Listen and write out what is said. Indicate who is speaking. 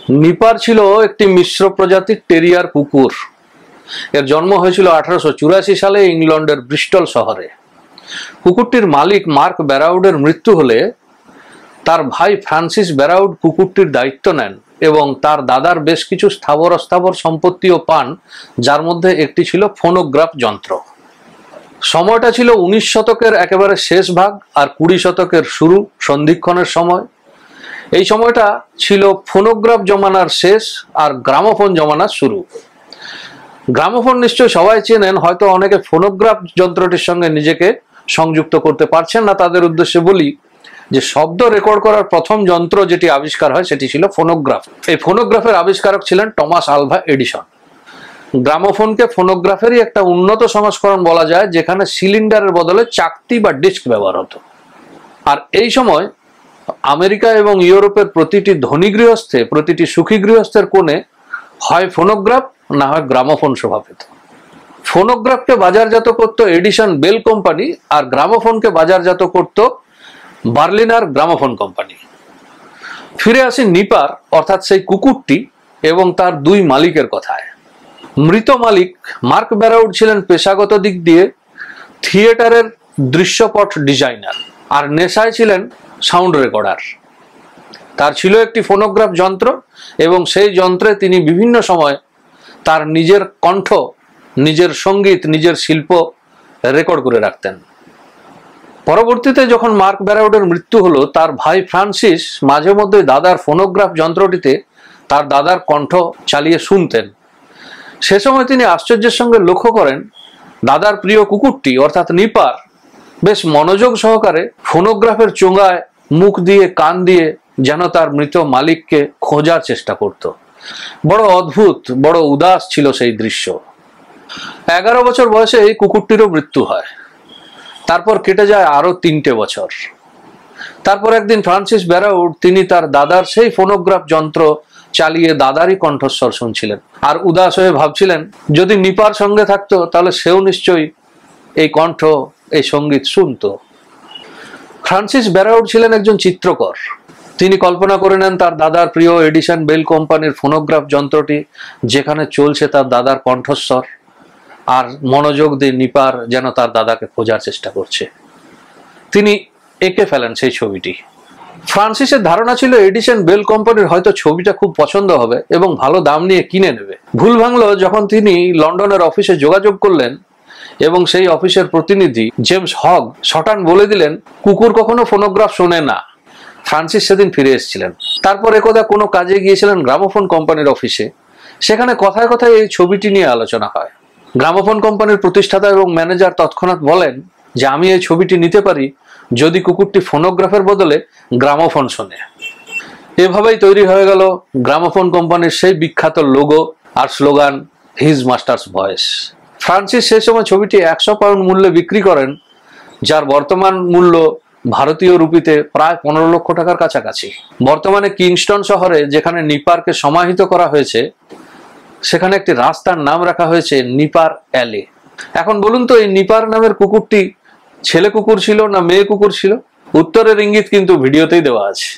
Speaker 1: নিপার ছিল একটি মিশ্র প্রজাতির টেরিয়ার কুকুর। এর জন্ম হয়েছিল 1884 সালে ইংল্যান্ডের ব্রিস্টল শহরে। কুকুরটির মালিক মার্ক ব্যারাউডের মৃত্যু হলে তার ভাই ফ্রান্সিস ব্যারাউড কুকুরটির দায়িত্ব নেন এবং তার দাদার বেশ কিছু স্থাবর অস্থাবর সম্পত্তিও পান, যার মধ্যে একটি ছিল ফোনোগ্রাফ যন্ত্র। সময়টা ছিল 19 শতকের একেবারে শেষ ভাগ আর 20 শতকের শুরু, সন্ধিক্ষণের সময়। এই সময়টা ছিল ফোনোগ্রাফ জমানার শেষ আর গ্রামোফোন জমানার শুরু। গ্রামোফোন নিশ্চয়ই সবাই চেনেন, হয়তো অনেকে ফোনোগ্রাফ যন্ত্রটির সঙ্গে নিজেকে সংযুক্ত করতে পারছেন না। তাদের উদ্দেশ্যে বলি যে শব্দ রেকর্ড করার প্রথম যন্ত্র যেটি আবিষ্কার হয় সেটি ছিল ফোনোগ্রাফ। এই ফোনোগ্রাফের আবিষ্কারক ছিলেন টমাস আলভা এডিসন। গ্রামোফোনকে ফোনোগ্রাফেরই একটা উন্নত সংস্করণ বলা যায়, যেখানে সিলিন্ডারের বদলে চাকতি বা ডিস্ক ব্যবহার হতো। আর এই সময় আমেরিকা এবং ইউরোপের প্রতিটি ধনী গৃহস্থে, প্রতিটি সুখী গৃহস্থের কোণে হয় ফোনোগ্রাফ না হয় গ্রামোফোন শোভা পেত। ফোনোগ্রাফকে বাজারজাত করত এডিসন বেল কোম্পানি, আর গ্রামোফোনকে বাজারজাত করত বার্লিনার গ্রামোফোন কোম্পানি। ফিরে আসি নিপার অর্থাৎ সেই কুকুরটি এবং তার দুই মালিকের কথায়। মৃত মালিক মার্ক ব্যারাউড ছিলেন পেশাগত দিক দিয়ে থিয়েটারের দৃশ্যপট ডিজাইনার, আর নেশায় ছিলেন সাউন্ড রেকর্ডার। তার ছিল একটি ফোনোগ্রাফ যন্ত্র এবং সেই যন্ত্রে তিনি বিভিন্ন সময় তার নিজের কণ্ঠ, নিজের সঙ্গীত, নিজের শিল্প রেকর্ড করে রাখতেন। পরবর্তীতে যখন মার্ক ব্যারাউডের মৃত্যু হলো, তার ভাই ফ্রান্সিস মাঝে মধ্যে দাদার ফোনোগ্রাফ যন্ত্রটিতে তার দাদার কণ্ঠ চালিয়ে শুনতেন। সে সময় তিনি আশ্চর্যের সঙ্গে লক্ষ্য করেন দাদার প্রিয় কুকুরটি অর্থাৎ নিপার বেশ মনোযোগ সহকারে ফোনোগ্রাফের চোঙায় মুখ দিয়ে, কান দিয়ে যেন তার মৃত মালিককে খোঁজার চেষ্টা করত। বড় অদ্ভুত, বড় উদাস ছিল সেই দৃশ্য। 11 বছর বয়সে এই কুকুরটিরও মৃত্যু হয়। তারপর কেটে যায় আরো 3টে বছর। তারপর একদিন ফ্রান্সিস ব্যারাউড তিনি তার দাদার সেই ফোনোগ্রাফ যন্ত্র চালিয়ে দাদারই কণ্ঠস্বর শুনছিলেন আর উদাস হয়ে ভাবছিলেন যদি নিপার সঙ্গে থাকতো তাহলে সেও নিশ্চয়ই এই কণ্ঠ, এই সঙ্গীত শুনতো। ফ্রান্সিস ব্যারাউড ছিলেন একজন চিত্রকর। তিনি কল্পনা করে নেন তার দাদার প্রিয় এডিসন বেল কোম্পানির ফোনোগ্রাফ যন্ত্রটি যেখানে চলছে তার দাদার কণ্ঠস্বর, আর মনোযোগ দিয়ে নিপার যেন তার দাদাকে খোঁজার চেষ্টা করছে। তিনি এঁকে ফেলেন সেই ছবিটি। ফ্রান্সিসের ধারণা ছিল এডিসন বেল কোম্পানির হয়তো ছবিটা খুব পছন্দ হবে এবং ভালো দাম নিয়ে কিনে নেবে। ভুল ভাঙলো যখন তিনি লন্ডনের অফিসে যোগাযোগ করলেন এবং সেই অফিসের প্রতিনিধি জেমস হগ শটান বলে দিলেন কুকুর কখনো ফোনোগ্রাফ শোনে না। ফ্রান্সিস সেদিন ফিরে এসেছিলেন। তারপর একদা কোনো কাজে গিয়েছিলেন গ্রামোফোন কোম্পানির অফিসে। সেখানে কথায় কথায় এই ছবিটি নিয়ে আলোচনা হয়। গ্রামোফোন কোম্পানির প্রতিষ্ঠাতা এবং ম্যানেজার তৎক্ষণাৎ বলেন যে আমি এই ছবিটি নিতে পারি যদি কুকুরটি ফোনোগ্রাফের বদলে গ্রামোফোন শোনে। এভাবেই তৈরি হয়ে গেল গ্রামোফোন কোম্পানির সেই বিখ্যাত লোগো আর slogan his master's voice. Francis সেই সময় ছবিটি 100 পাউন্ড মূল্যে বিক্রি করেন, যার বর্তমান মূল্য ভারতীয় রুপিতে প্রায় 15 লক্ষ টাকার কাছাকাছি। বর্তমানে কিংস্টন শহরে যেখানে নিপারকে সমাহিত করা হয়েছে সেখানে একটি রাস্তার নাম রাখা হয়েছে নিপার অ্যালে। এখন বলুন তো এই নিপার নামের কুকুরটি ছেলে কুকুর ছিল না মেয়ে কুকুর ছিল? উত্তরের ইঙ্গিত কিন্তু ভিডিওতেই দেওয়া আছে।